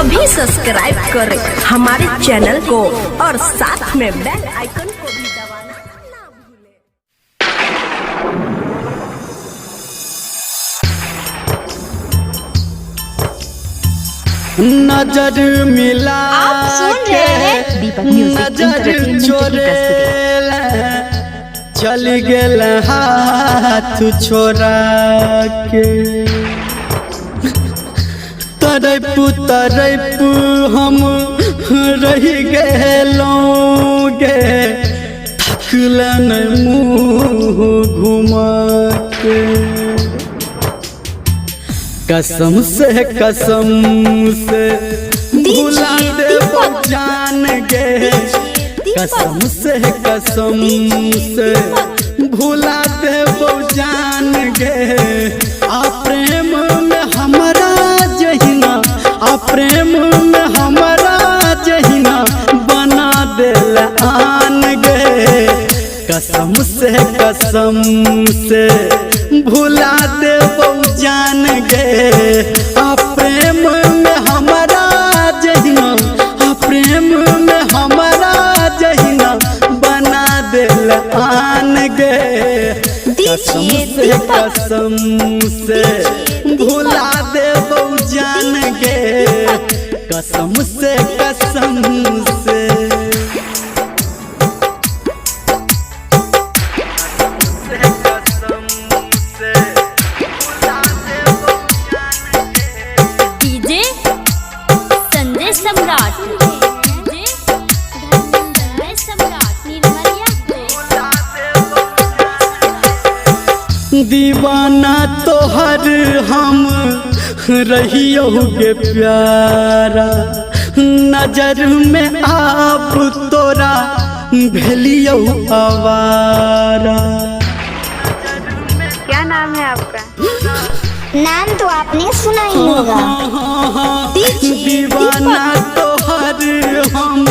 अभी सब्सक्राइब करें हमारे चैनल को और साथ में बेल आइकन को भी दबाना ना भूलें। नजर मिला आप सुन रहे हैं दीपक म्यूजिक नजर छोड़े चल गेल हाथ छोड़ा के तरप हम रह गेलों गे थकलन मुँह घुमा के कसम से भुला दे जान गे कसम से भुला दे जान गे आ प्रेम में हमारा जहिना आ प्रेम में हमारा जहिना बना दिल आन गे कसम से भुला दे जान गे आ प्रेम में हमारा जहिना आ प्रेम में हमारा जहिना बना दिल आन गे कसम से भुला दे जान गे कसम से डीजे संजय सम्राट दीवाना तोहर हम रहियो गे प्यारा नजर में आप तोरा भेलियो आवारा। क्या नाम है आपका? नाम तो आपने सुना ही होगा। दीवाना तोहर हम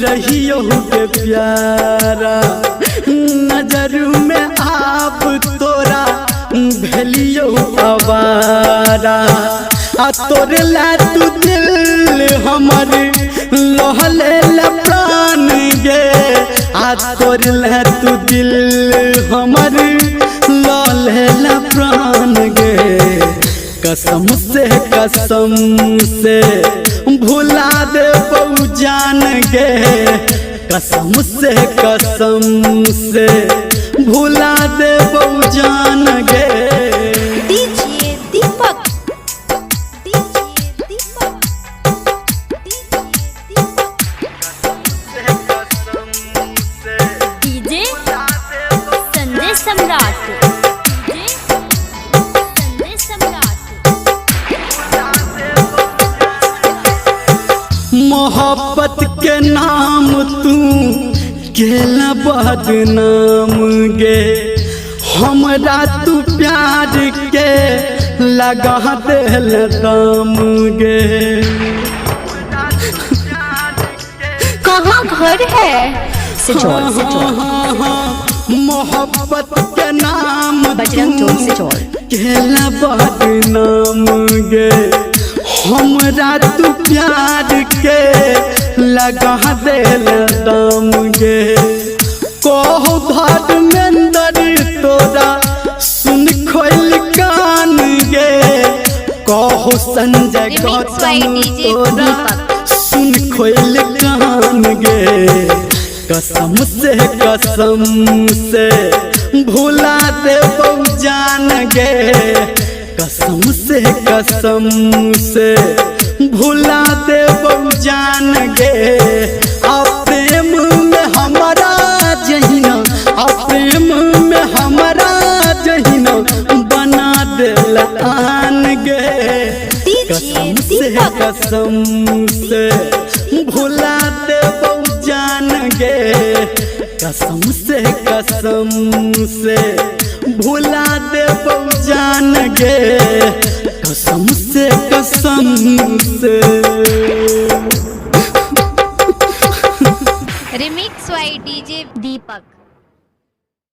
रहियो गे प्यारा नजर में आप तोरा भेलियो आवारा आ तोरे ला तू दिल हमर लहले प्राण गे आ तोरे ला तू दिल हमर लहले प्राण गे कसम से भुला दे जान गे कसम से भुला दे जान गे डीजे दीपक डीजे संजय सम्राट मोहब्बत के नाम तू केला बदनाम गे हमरा तू प्यार के लगा दिल दाम गे कहाँ घर है? मोहब्बत के नाम बजरंग चौक से चौर केला बदनाम गे हमरा तू प्यार के लगा दिल दाम गे कहो धर्मेंद्र तोरा सुन खोल कान गे कहो संजय गौतम तोरा सुन खोल कान गे कसम से भुला दे जान गे कसम से भुला दे जान गे आ प्रेम में हमारा जहिना आ प्रेम में हमारा जहिना बना दिल आन गे कसम से भुला दे जान गे कसम से भुला दे जान गे कसम से रिमिक्स वाई डीजे दीपक।